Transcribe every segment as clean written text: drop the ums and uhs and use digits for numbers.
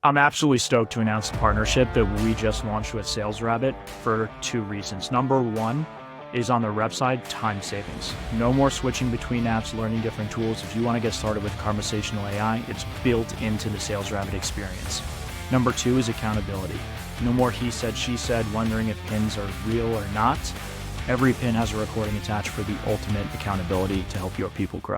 I'm absolutely stoked to announce the partnership that we just launched with SalesRabbit for two reasons. Number one is on the rep side, time savings. No more switching between apps, learning different tools. If you want to get started with conversational AI, it's built into the SalesRabbit experience. Number two is accountability. No more he said, she said, wondering if pins are real or not. Every pin has a recording attached for the ultimate accountability to help your people grow.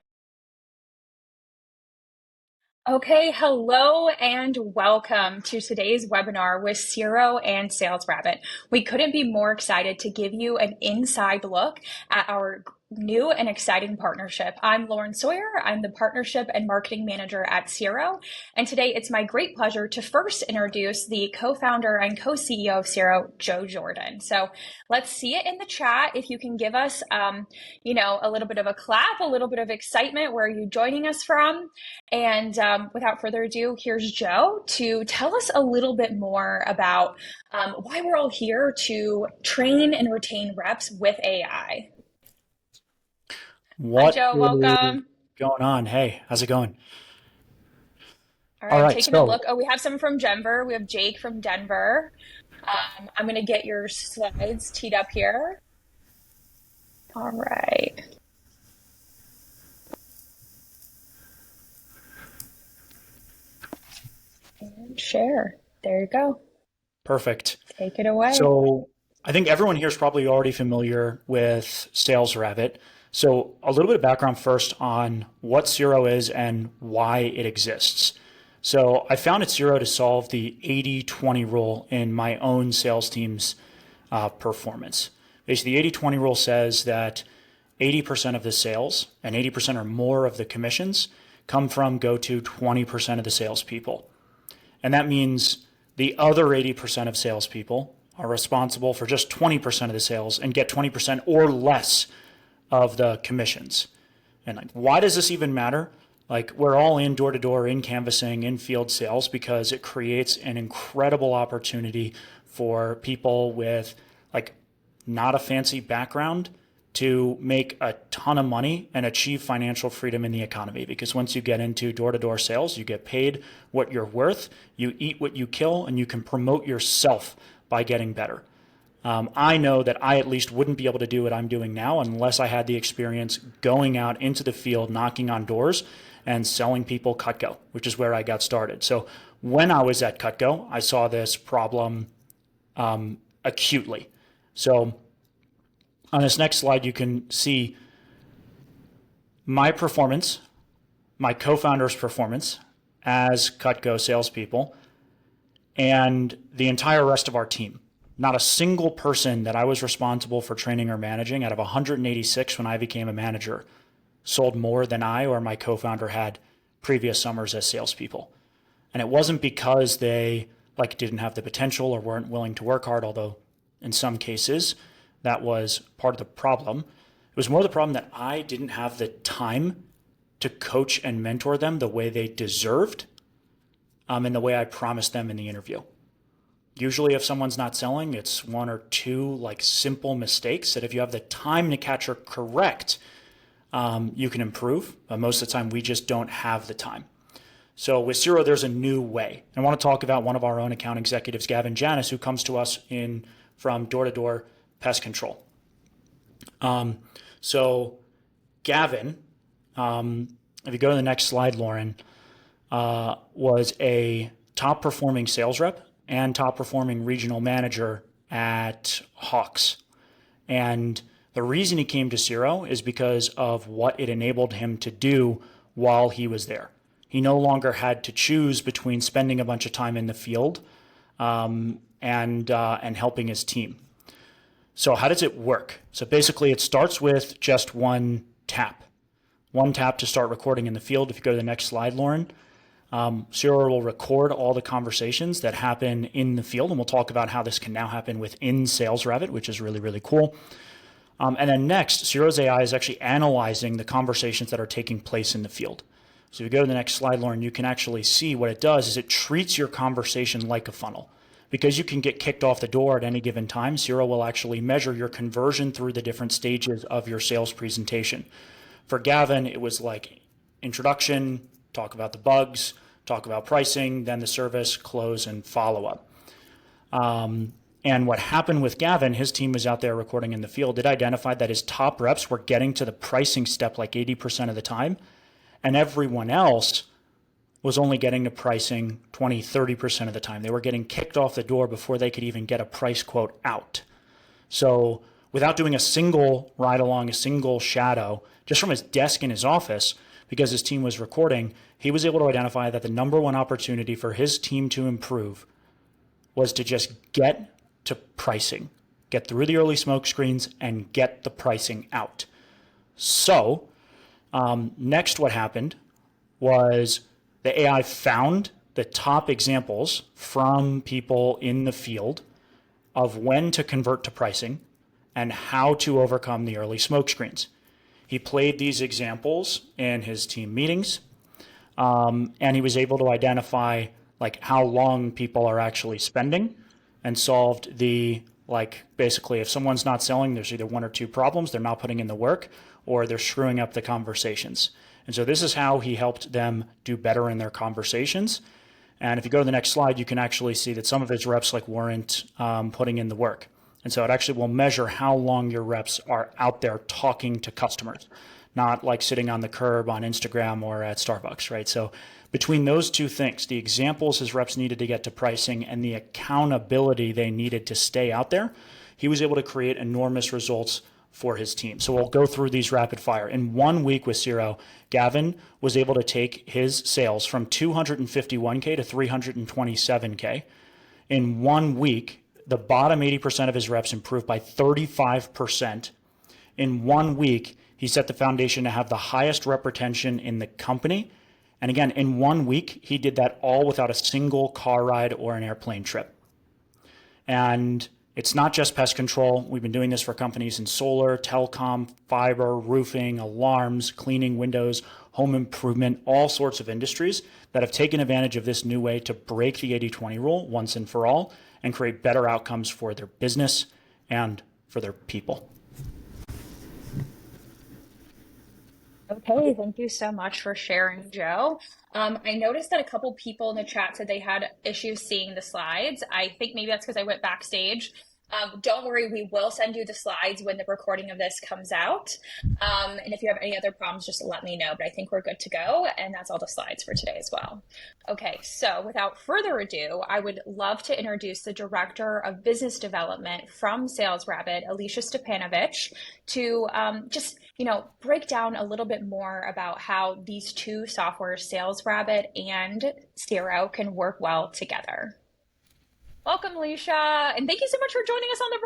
Okay, hello and welcome to today's webinar with Siro and SalesRabbit. We couldn't be more excited to give you an inside look at our new and exciting partnership. I'm Lauren Sawyer. I'm the Partnership and Marketing Manager at Siro. And today it's my great pleasure to first introduce the co-founder and co-CEO of Siro, Joe Jordan. So let's see it in the chat. If you can give us, a little bit of a clap, a little bit of excitement. Where are you joining us from? And without further ado, here's Joe to tell us a little bit more about why we're all here to train and retain reps with AI. Hi, What Joe. is Welcome. going on? Hey, how's it going? All All right, right, taking a so look. Oh, we have some from Denver. We have Jake from Denver. I'm going to get your slides teed up here. All right. And share. There you go. perfect. Take it away. So I think everyone here is probably already familiar with SalesRabbit. So a little bit of background first on what Siro is and why it exists. So I founded Siro to solve the 80-20 rule in my own sales team's performance. Basically, the 80-20 rule says that 80% of the sales and 80% or more of the commissions come from go-to 20% of the salespeople. And that means the other 80% of salespeople are responsible for just 20% of the sales and get 20% or less of the commissions. And like, why does this even matter? Like, we're all in door to door, in canvassing, in field sales because it creates an incredible opportunity for people with like not a fancy background to make a ton of money and achieve financial freedom in the economy. Because once you get into door to door sales, you get paid what you're worth, you eat what you kill, and you can promote yourself by getting better. I know that I at least wouldn't be able to do what I'm doing now unless I had the experience going out into the field, knocking on doors and selling people Cutco, which is where I got started. So when I was at Cutco, I saw this problem acutely. So on this next slide, you can see my performance, my co-founder's performance as Cutco salespeople, and the entire rest of our team. Not a single person that I was responsible for training or managing out of 186 when I became a manager sold more than I or my co-founder had previous summers as salespeople. And it wasn't because they didn't have the potential or weren't willing to work hard, although in some cases that was part of the problem. It was more the problem that I didn't have the time to coach and mentor them the way they deserved, and the way I promised them in the interview. Usually if someone's not selling, it's one or two simple mistakes that if you have the time to catch or correct, you can improve. But most of the time we just don't have the time. So with Siro, there's a new way. I want to talk about one of our own account executives, Gavin Janis, who comes to us from door-to-door pest control. So Gavin, if you go to the next slide, Lauren, was a top performing sales rep and top performing regional manager at Hawks. And the reason he came to Siro is because of what it enabled him to do while he was there. He no longer had to choose between spending a bunch of time in the field and helping his team. So how does it work? So basically it starts with just one tap to start recording in the field. If you go to the next slide, Lauren, Siro will record all the conversations that happen in the field, and we'll talk about how this can now happen within SalesRabbit, which is really, really cool. And then next, Siro's AI is actually analyzing the conversations that are taking place in the field. So if you go to the next slide, Lauren, you can actually see what it does is it treats your conversation like a funnel. Because you can get kicked off the door at any given time, Siro will actually measure your conversion through the different stages of your sales presentation. For Gavin, it was like introduction, talk about the bugs, talk about pricing, then the service, close, and follow up. And what happened with Gavin, his team was out there recording in the field. It identified that his top reps were getting to the pricing step like 80% of the time, and everyone else was only getting to pricing 20, 30% of the time. They were getting kicked off the door before they could even get a price quote out. So without doing a single ride along, a single shadow, just from his desk in his office, because his team was recording, he was able to identify that the number one opportunity for his team to improve was to just get to pricing, get through the early smoke screens and get the pricing out. So next what happened was the AI found the top examples from people in the field of when to convert to pricing and how to overcome the early smoke screens. He played these examples in his team meetings, and he was able to identify like how long people are actually spending, and solved the, like, basically if someone's not selling, there's either one or two problems: they're not putting in the work or they're screwing up the conversations. And so this is how he helped them do better in their conversations. And if you go to the next slide, you can actually see that some of his reps like weren't putting in the work. And so it actually will measure how long your reps are out there talking to customers, not like sitting on the curb on Instagram or at Starbucks, right? So between those two things, the examples his reps needed to get to pricing and the accountability they needed to stay out there, he was able to create enormous results for his team. So we'll go through these rapid fire. In 1 week with Siro, Gavin was able to take his sales from 251K to 327K. In 1 week, the bottom 80% of his reps improved by 35%. In 1 week, he set the foundation to have the highest rep retention in the company. And again, in 1 week, he did that all without a single car ride or an airplane trip. And it's not just pest control. We've been doing this for companies in solar, telecom, fiber, roofing, alarms, cleaning, windows, home improvement, all sorts of industries that have taken advantage of this new way to break the 80-20 rule once and for all and create better outcomes for their business and for their people. Okay, thank you so much for sharing, Joe. I noticed that a couple people in the chat said they had issues seeing the slides. I think maybe that's because I went backstage. Don't worry, we will send you the slides when the recording of this comes out. And if you have any other problems, just let me know. But I think we're good to go. And that's all the slides for today as well. Okay, so without further ado, I would love to introduce the Director of Business Development from SalesRabbit, Alicia Stepanovich, to just break down a little bit more about how these two softwares, SalesRabbit and Siro, can work well together. Welcome, Alicia, and thank you so much for joining us on the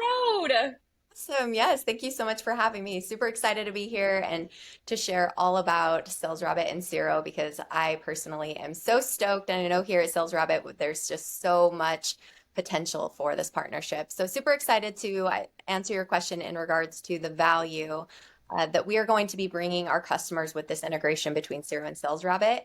road. Awesome. Yes, thank you so much for having me. Super excited to be here and to share all about SalesRabbit and Siro, because I personally am so stoked, and I know here at SalesRabbit there's just so much potential for this partnership. So super excited to answer your question in regards to the value that we are going to be bringing our customers with this integration between Siro and SalesRabbit.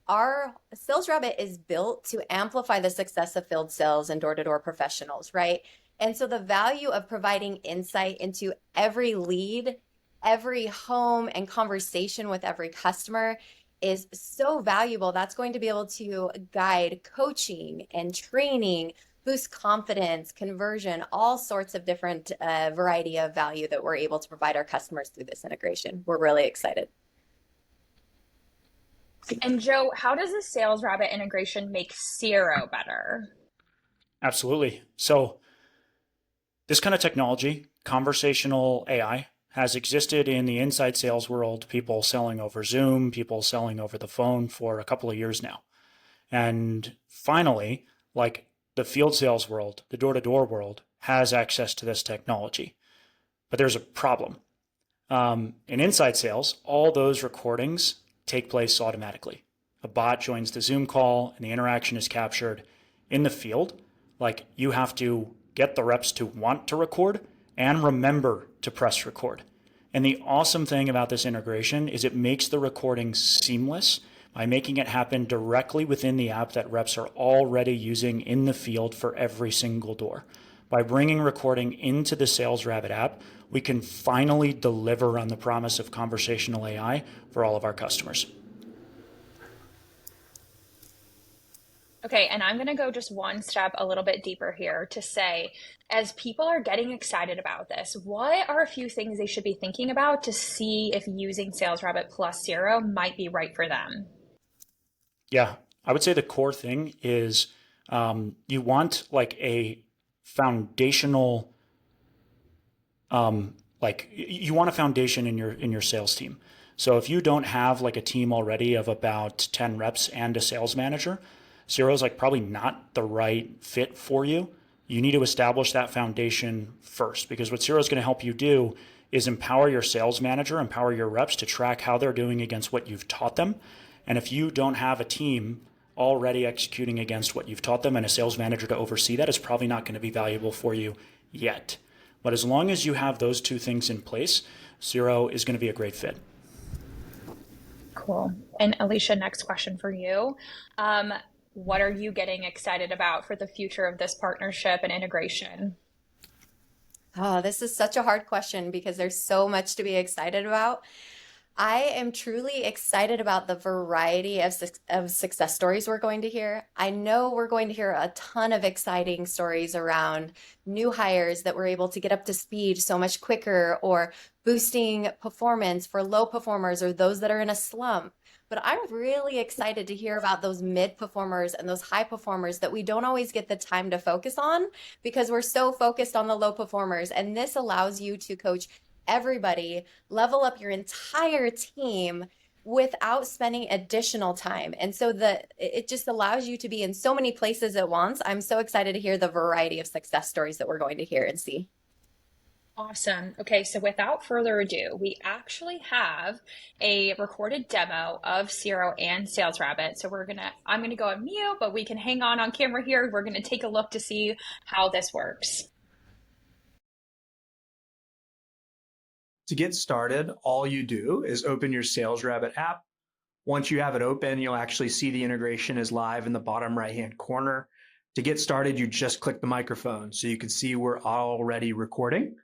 Our SalesRabbit is built to amplify the success of field sales and door-to-door professionals, right? And so the value of providing insight into every lead, every home, and conversation with every customer is so valuable. That's going to be able to guide coaching and training, boost confidence, conversion, all sorts of different variety of value that we're able to provide our customers through this integration. We're really excited. And Joe, how does the SalesRabbit integration make Siro better? Absolutely. So this kind of technology, conversational AI, has existed in the inside sales world, people selling over Zoom, people selling over the phone for a couple of years now. And finally, like the field sales world, the door-to-door world has access to this technology. But there's a problem. In inside sales, all those recordings take place automatically. A bot joins the Zoom call and the interaction is captured. In the field, like, you have to get the reps to want to record and remember to press record. And the awesome thing about this integration is it makes the recording seamless by making it happen directly within the app that reps are already using in the field for every single door. By bringing recording into the SalesRabbit app, we can finally deliver on the promise of conversational AI for all of our customers. Okay, and I'm going to go just one step a little bit deeper here to say, as people are getting excited about this, what are a few things they should be thinking about to see if using SalesRabbit plus Siro might be right for them? Yeah, I would say the core thing is you want like a foundational, you want a foundation in your sales team. So if you don't have like a team already of about 10 reps and a sales manager, Zero is like probably not the right fit for you. You need to establish that foundation first, because what Zero is going to help you do is empower your sales manager, empower your reps to track how they're doing against what you've taught them. And if you don't have a team already executing against what you've taught them and a sales manager to oversee that, is probably not going to be valuable for you yet. But as long as you have those two things in place, Zero is going to be a great fit. Cool. And Alicia, next question for you. What are you getting excited about for the future of this partnership and integration? Oh, this is such a hard question because there's so much to be excited about. I am truly excited about the variety of success stories we're going to hear. I know we're going to hear a ton of exciting stories around new hires that were able to get up to speed so much quicker, or boosting performance for low performers or those that are in a slump. But I'm really excited to hear about those mid performers and those high performers that we don't always get the time to focus on because we're so focused on the low performers. And this allows you to coach everybody, level up your entire team without spending additional time. And so it just allows you to be in so many places at once. I'm so excited to hear the variety of success stories that we're going to hear and see. Awesome. Okay, so without further ado, we actually have a recorded demo of Siro and SalesRabbit. So I'm gonna go on mute, but we can hang on camera here. We're gonna take a look to see how this works. To get started, all you do is open your SalesRabbit app. Once you have it open, you'll actually see the integration is live in the bottom right-hand corner. To get started, you just click the microphone so you can see we're already recording.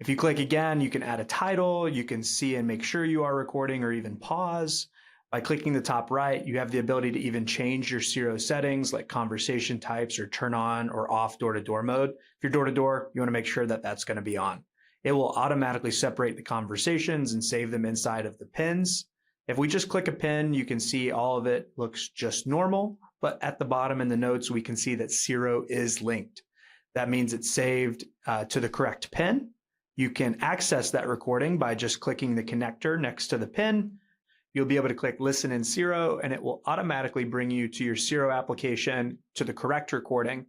If you click again, you can add a title, you can see and make sure you are recording or even pause. By clicking the top right, you have the ability to even change your Siro settings like conversation types or turn on or off door-to-door mode. If you're door-to-door, you want to make sure that that's going to be on. It will automatically separate the conversations and save them inside of the pins. If we just click a pin, you can see all of it looks just normal, but at the bottom in the notes, we can see that Siro is linked. That means it's saved to the correct pin. You can access that recording by just clicking the connector next to the pin. You'll be able to click Listen in Siro, and it will automatically bring you to your Siro application to the correct recording.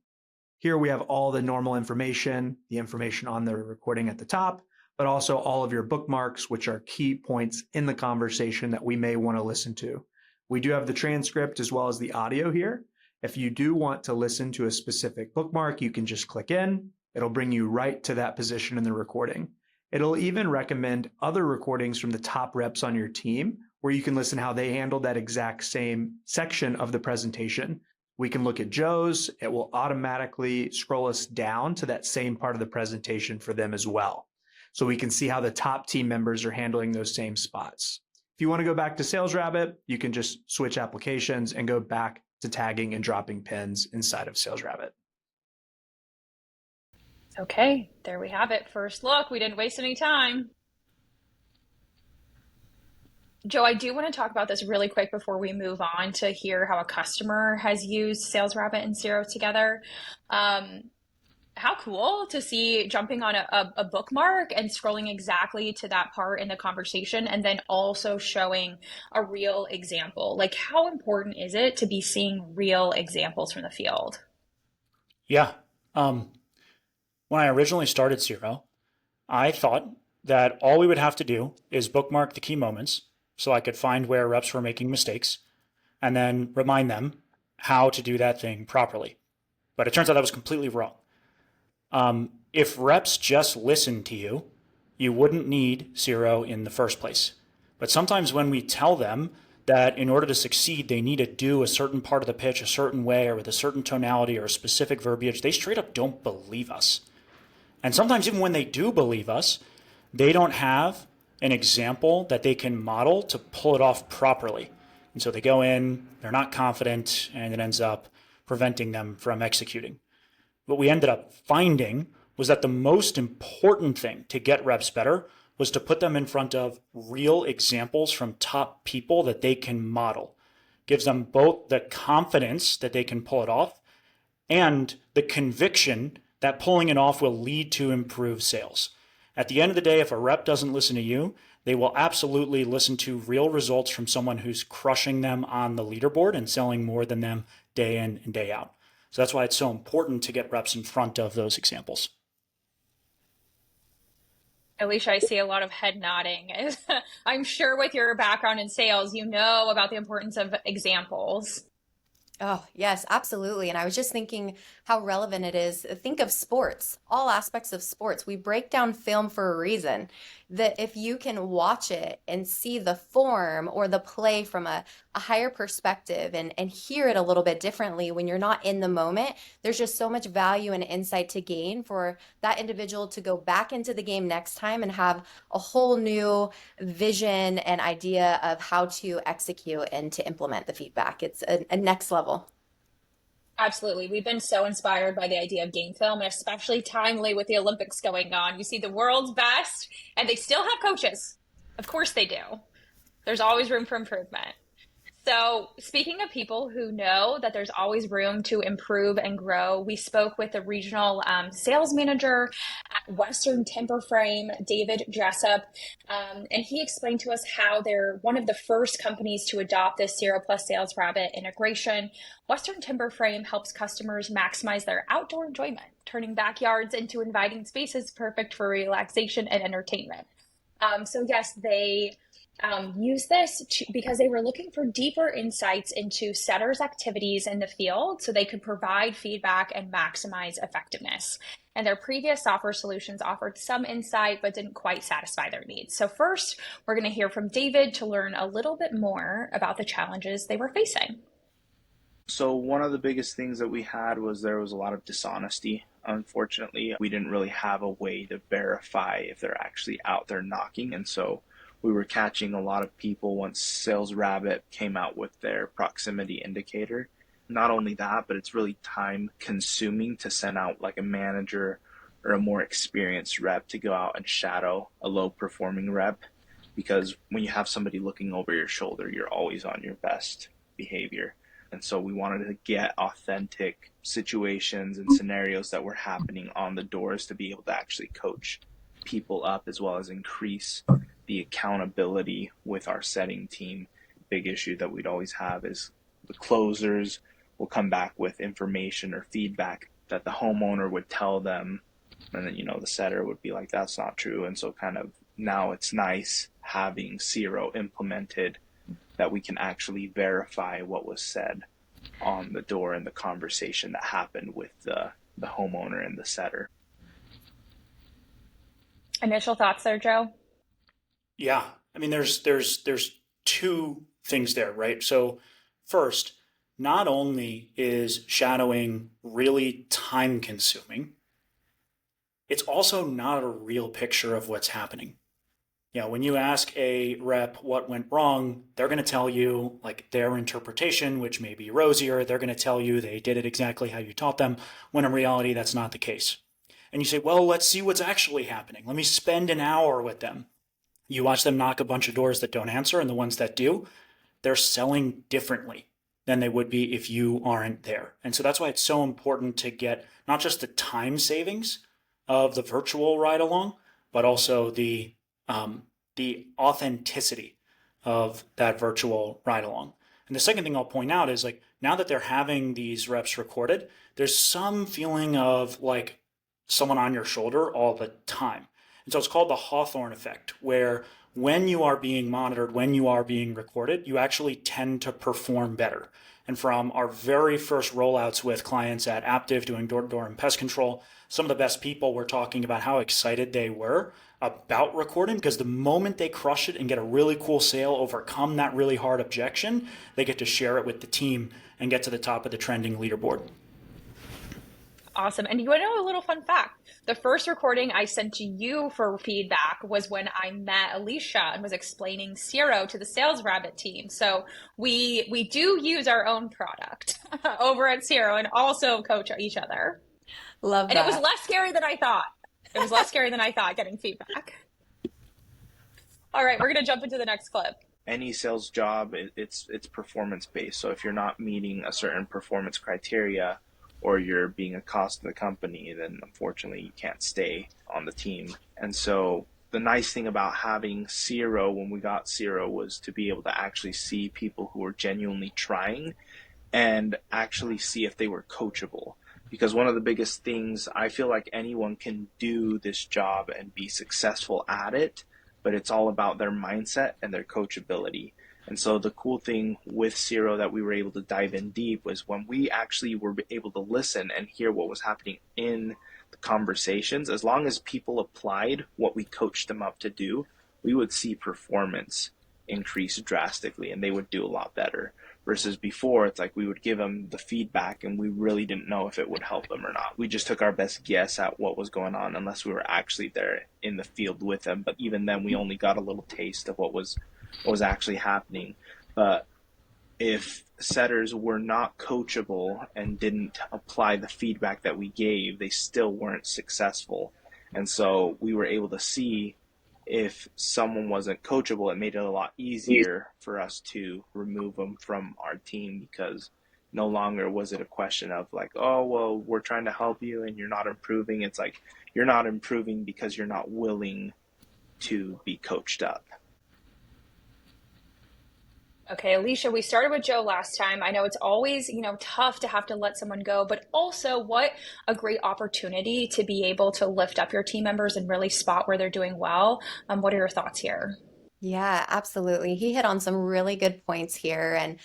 Here we have all the normal information, the information on the recording at the top, but also all of your bookmarks, which are key points in the conversation that we may want to listen to. We do have the transcript as well as the audio here. If you do want to listen to a specific bookmark, you can just click in. It'll bring you right to that position in the recording. It'll even recommend other recordings from the top reps on your team where you can listen how they handled that exact same section of the presentation. We can look at Joe's. It will automatically scroll us down to that same part of the presentation for them as well. So we can see how the top team members are handling those same spots. If you want to go back to SalesRabbit, you can just switch applications and go back to tagging and dropping pins inside of SalesRabbit. Okay, there we have it. First look, we didn't waste any time. Joe, I do want to talk about this really quick before we move on to hear how a customer has used SalesRabbit and Siro together. How cool to see jumping on a bookmark and scrolling exactly to that part in the conversation, and then also showing a real example. Like, how important is it to be seeing real examples from the field? Yeah. When I originally started Siro, I thought that all we would have to do is bookmark the key moments so I could find where reps were making mistakes and then remind them how to do that thing properly. But it turns out that was completely wrong. If reps just listened to you, you wouldn't need Siro in the first place. But sometimes when we tell them that in order to succeed, they need to do a certain part of the pitch a certain way or with a certain tonality or a specific verbiage, they straight up don't believe us. And sometimes even when they do believe us, they don't have an example that they can model to pull it off properly. And so they go in, they're not confident, and it ends up preventing them from executing. What we ended up finding was that the most important thing to get reps better was to put them in front of real examples from top people that they can model. Gives them both the confidence that they can pull it off and the conviction that pulling it off will lead to improved sales. At the end of the day, if a rep doesn't listen to you, they will absolutely listen to real results from someone who's crushing them on the leaderboard and selling more than them day in and day out. So that's why it's so important to get reps in front of those examples. Alicia, I see a lot of head nodding. I'm sure with your background in sales, you know about the importance of examples. Oh, yes, absolutely. And I was just thinking how relevant it is. Think of sports, all aspects of sports. We break down film for a reason. That if you can watch it and see the form or the play from a higher perspective and hear it a little bit differently when you're not in the moment, there's just so much value and insight to gain for that individual to go back into the game next time and have a whole new vision and idea of how to execute and to implement the feedback. It's a next level. Absolutely. We've been so inspired by the idea of game film, and especially timely with the Olympics going on. You see the world's best, and they still have coaches. Of course they do. There's always room for improvement. So speaking of people who know that there's always room to improve and grow, we spoke with the regional sales manager at Western Timber Frame, David Jessup, and he explained to us how they're one of the first companies to adopt this Siro plus SalesRabbit integration. Western Timber Frame helps customers maximize their outdoor enjoyment, turning backyards into inviting spaces perfect for relaxation and entertainment. So yes, they use this because they were looking for deeper insights into setters' activities in the field so they could provide feedback and maximize effectiveness. And their previous software solutions offered some insight but didn't quite satisfy their needs. So first, we're going to hear from David to learn a little bit more about the challenges they were facing. So one of the biggest things that we had was there was a lot of dishonesty. Unfortunately, we didn't really have a way to verify if they're actually out there knocking. And so we were catching a lot of people once SalesRabbit came out with their proximity indicator. Not only that, but it's really time consuming to send out like a manager or a more experienced rep to go out and shadow a low performing rep. Because when you have somebody looking over your shoulder, you're always on your best behavior. And so we wanted to get authentic situations and scenarios that were happening on the doors to be able to actually coach people up, as well as increase the accountability with our setting team. Big issue that we'd always have is the closers will come back with information or feedback that the homeowner would tell them, and then the setter would be like, that's not true. And so kind of now it's nice having Siro implemented that we can actually verify what was said on the door and the conversation that happened with the homeowner and the setter. Initial thoughts there, Joe? Yeah, I mean, there's two things there, right? So first, not only is shadowing really time consuming, it's also not a real picture of what's happening. When you ask a rep what went wrong, they're going to tell you like their interpretation, which may be rosier. They're going to tell you they did it exactly how you taught them, when in reality, that's not the case. And you say, well, let's see what's actually happening. Let me spend an hour with them. You watch them knock a bunch of doors that don't answer, and the ones that do, they're selling differently than they would be if you aren't there. And so that's why it's so important to get not just the time savings of the virtual ride along, but also the authenticity of that virtual ride along. And the second thing I'll point out is like now that they're having these reps recorded, there's some feeling of like someone on your shoulder all the time. And so it's called the Hawthorne effect, where when you are being monitored, when you are being recorded, you actually tend to perform better. And from our very first rollouts with clients at Aptiv doing door-to-door and pest control, some of the best people were talking about how excited they were about recording, because the moment they crush it and get a really cool sale, overcome that really hard objection, they get to share it with the team and get to the top of the trending leaderboard. Awesome. And you want to know a little fun fact? The first recording I sent to you for feedback was when I met Alicia and was explaining Siro to the SalesRabbit team. So we do use our own product over at Siro and also coach each other. Love And it was that. less scary than I thought. It was less scary than I thought getting feedback. All right, we're going to jump into the next clip. Any sales job, it's performance based. So if you're not meeting a certain performance criteria or you're being a cost to the company, then unfortunately you can't stay on the team. And so the nice thing about having Siro when we got Siro was to be able to actually see people who were genuinely trying and actually see if they were coachable. Because one of the biggest things, I feel like anyone can do this job and be successful at it, but it's all about their mindset and their coachability. And so the cool thing with Siro that we were able to dive in deep was when we actually were able to listen and hear what was happening in the conversations, as long as people applied what we coached them up to do, we would see performance increase drastically and they would do a lot better. Versus before, it's like we would give them the feedback and we really didn't know if it would help them or not. We just took our best guess at what was going on unless we were actually there in the field with them. But even then, we only got a little taste of what was actually happening. But if setters were not coachable and didn't apply the feedback that we gave, they still weren't successful. And so we were able to see if someone wasn't coachable, it made it a lot easier for us to remove them from our team, because no longer was it a question of like, oh, well, we're trying to help you and you're not improving. It's like, you're not improving because you're not willing to be coached up. Okay, Alicia, we started with Joe last time. I know it's always, tough to have to let someone go, but also what a great opportunity to be able to lift up your team members and really spot where they're doing well. What are your thoughts here? Yeah, absolutely. He hit on some really good points here. And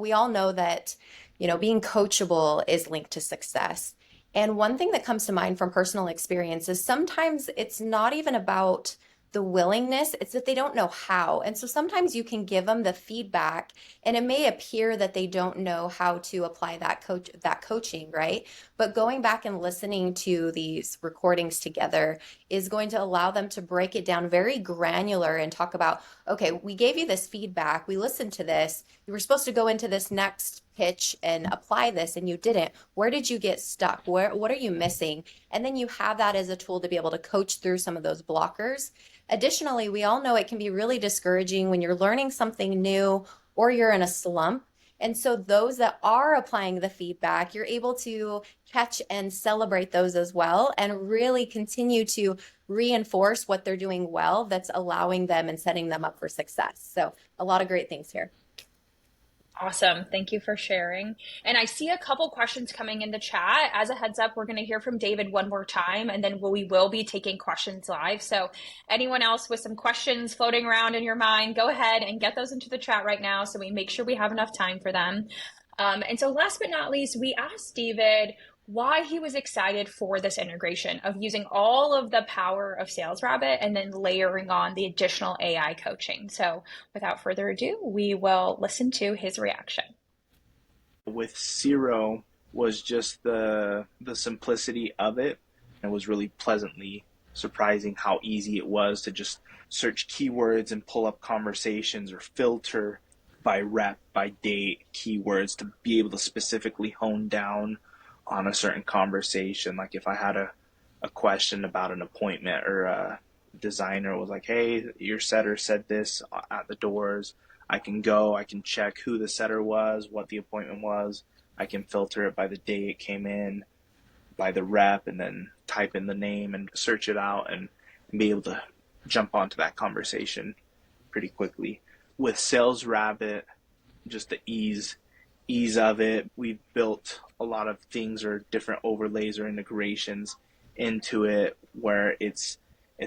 we all know that, being coachable is linked to success. And one thing that comes to mind from personal experience is sometimes it's not even about the willingness, it's that they don't know how. And so sometimes you can give them the feedback and it may appear that they don't know how to apply that coaching, right? But going back and listening to these recordings together is going to allow them to break it down very granular and talk about, okay, we gave you this feedback, we listened to this, you were supposed to go into this next pitch and apply this and you didn't. Where did you get stuck? What are you missing? And then you have that as a tool to be able to coach through some of those blockers. Additionally, we all know it can be really discouraging when you're learning something new or you're in a slump. And so those that are applying the feedback, you're able to catch and celebrate those as well and really continue to reinforce what they're doing well that's allowing them and setting them up for success. So a lot of great things here. Awesome. Thank you for sharing. And I see a couple questions coming in the chat. As a heads up, we're going to hear from David one more time, and then we will be taking questions live. So anyone else with some questions floating around in your mind, go ahead and get those into the chat right now so we make sure we have enough time for them. And so last but not least, we asked David why he was excited for this integration of using all of the power of SalesRabbit and then layering on the additional AI coaching. So without further ado, we will listen to his reaction. With Siro was just the simplicity of it. It was really pleasantly surprising how easy it was to just search keywords and pull up conversations or filter by rep, by date, keywords to be able to specifically hone down on a certain conversation. Like if I had a question about an appointment or a designer was like, hey, your setter said this at the doors. I can check who the setter was, what the appointment was. I can filter it by the day it came in, by the rep, and then type in the name and search it out and be able to jump onto that conversation pretty quickly. With SalesRabbit, just the ease of it, we've built a lot of things or different overlays or integrations into it where it's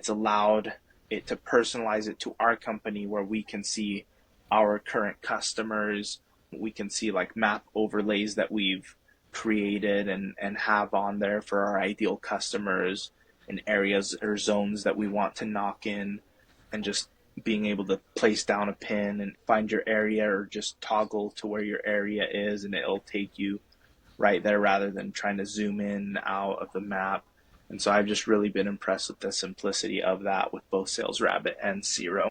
allowed it to personalize it to our company, where we can see our current customers. We can see like map overlays that we've created and have on there for our ideal customers in areas or zones that we want to knock in, and just being able to place down a pin and find your area or just toggle to where your area is, and it'll take you right there rather than trying to zoom in out of the map. And so I've just really been impressed with the simplicity of that with both SalesRabbit and Siro.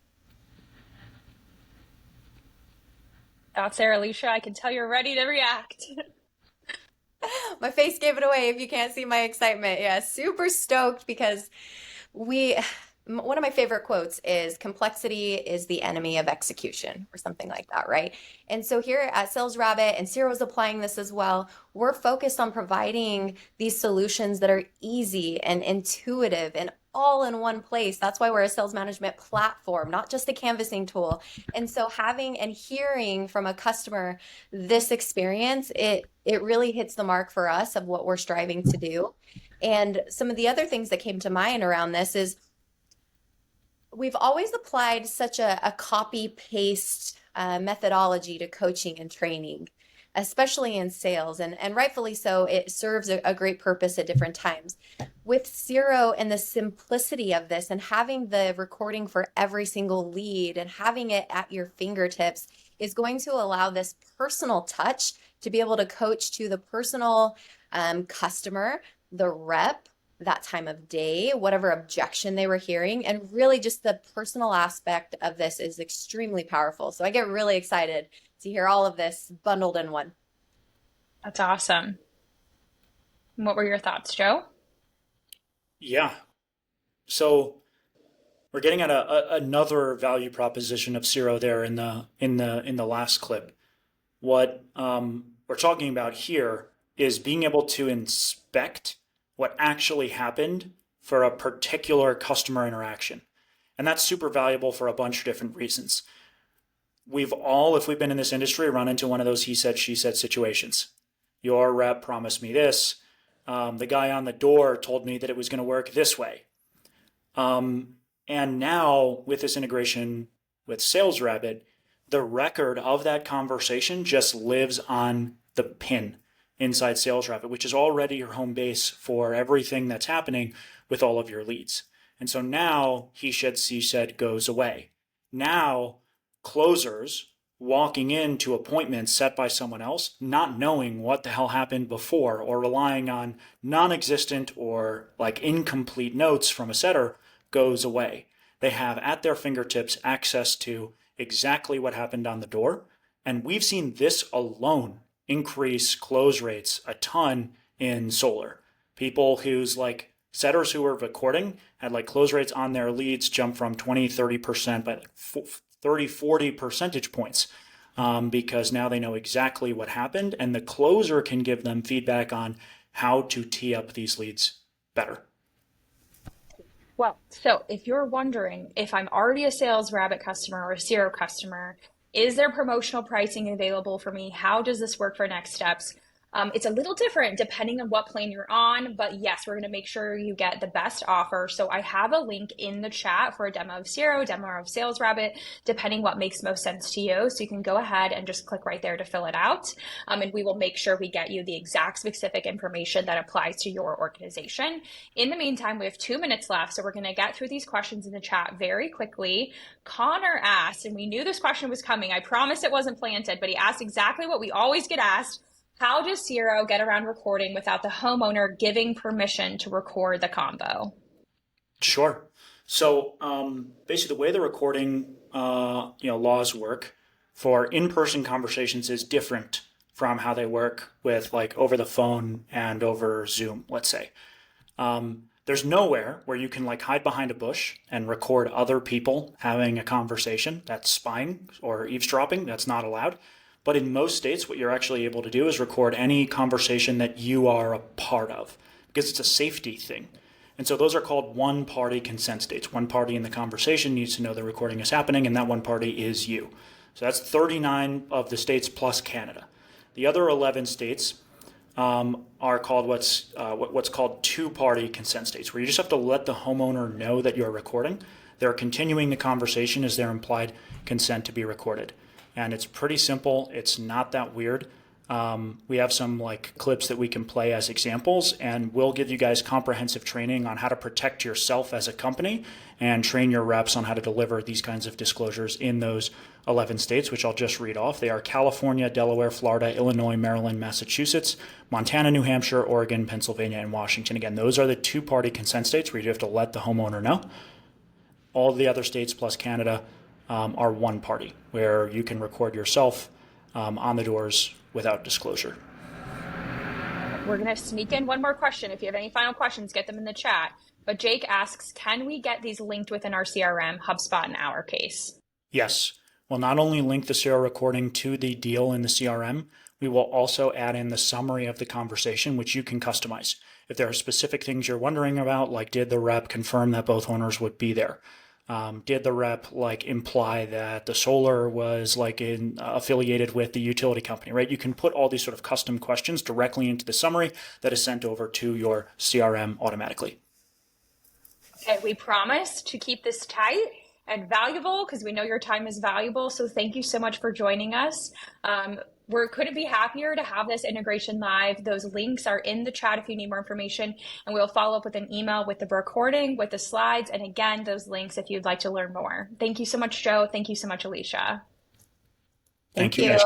Thoughts there, Alicia? I can tell you're ready to react. My face gave it away if you can't see my excitement. Yeah, super stoked because one of my favorite quotes is complexity is the enemy of execution or something like that, right? And so here at SalesRabbit, and Ciro's applying this as well, we're focused on providing these solutions that are easy and intuitive and all in one place. That's why we're a sales management platform, not just a canvassing tool. And so having and hearing from a customer this experience, it really hits the mark for us of what we're striving to do. And some of the other things that came to mind around this is we've always applied such a copy paste methodology to coaching and training, especially in sales, and rightfully so. It serves a great purpose at different times. With Siro and the simplicity of this and having the recording for every single lead and having it at your fingertips is going to allow this personal touch to be able to coach to the personal customer, the rep, that time of day, whatever objection they were hearing. And really just the personal aspect of this is extremely powerful. So I get really excited to hear all of this bundled in one. That's awesome. What were your thoughts, Joe? Yeah. So we're getting at another value proposition of Siro there in the last clip. What we're talking about here is being able to inspect what actually happened for a particular customer interaction. And that's super valuable for a bunch of different reasons. We've all, if we've been in this industry, run into one of those he said, she said situations. Your rep promised me this. The guy on the door told me that it was going to work this way. And now with this integration with SalesRabbit, the record of that conversation just lives on the pin inside SalesRabbit, which is already your home base for everything that's happening with all of your leads. And so now he said, she said goes away. Now closers walking into appointments set by someone else, not knowing what the hell happened before or relying on non-existent or like incomplete notes from a setter goes away. They have at their fingertips access to exactly what happened on the door. And we've seen this alone increase close rates a ton in solar. People whose like setters who were recording had like close rates on their leads jump from 20-30% by 30-40 percentage points because now they know exactly what happened and the closer can give them feedback on how to tee up these leads better. Well, so if you're wondering if I'm already a SalesRabbit customer or a Siro customer, is there promotional pricing available for me? How does this work for next steps? It's a little different depending on what plan you're on, but yes, we're going to make sure you get the best offer. So I have a link in the chat for a demo of Siro, demo of SalesRabbit, depending what makes most sense to you. So you can go ahead and just click right there to fill it out. And we will make sure we get you the exact specific information that applies to your organization. In the meantime, we have 2 minutes left. So we're going to get through these questions in the chat very quickly. Connor asked, and we knew this question was coming. I promised it wasn't planted, but he asked exactly what we always get asked. How does Siro get around recording without the homeowner giving permission to record the combo? Sure. So basically the way the recording laws work for in-person conversations is different from how they work with like over the phone and over Zoom, let's say. There's nowhere where you can like hide behind a bush and record other people having a conversation. That's spying or eavesdropping. That's not allowed. But in most states, what you're actually able to do is record any conversation that you are a part of because it's a safety thing. And so those are called one-party consent states. One party in the conversation needs to know the recording is happening, and that one party is you. So that's 39 of the states plus Canada. The other 11 states are called what's called two-party consent states, where you just have to let the homeowner know that you're recording. They're continuing the conversation as their implied consent to be recorded. And it's pretty simple. It's not that weird. We have some like clips that we can play as examples, and we'll give you guys comprehensive training on how to protect yourself as a company and train your reps on how to deliver these kinds of disclosures in those 11 states, which I'll just read off. They are California, Delaware, Florida, Illinois, Maryland, Massachusetts, Montana, New Hampshire, Oregon, Pennsylvania, and Washington. Again, those are the two-party consent states where you have to let the homeowner know. All the other states plus Canada are one party, where you can record yourself on the doors without disclosure. We're going to sneak in one more question. If you have any final questions, get them in the chat. But Jake asks, can we get these linked within our CRM, HubSpot in our case? Yes. We'll not only link the Siro recording to the deal in the CRM, we will also add in the summary of the conversation, which you can customize. If there are specific things you're wondering about, like did the rep confirm that both owners would be there? Did the rep like imply that the solar was like affiliated with the utility company, right? You can put all these sort of custom questions directly into the summary that is sent over to your CRM automatically. Okay, we promise to keep this tight and valuable because we know your time is valuable. So thank you so much for joining us. We couldn't be happier to have this integration live. Those links are in the chat if you need more information, and we'll follow up with an email with the recording, with the slides, and again, those links if you'd like to learn more. Thank you so much, Joe. Thank you so much, Alicia. Thank you, guys.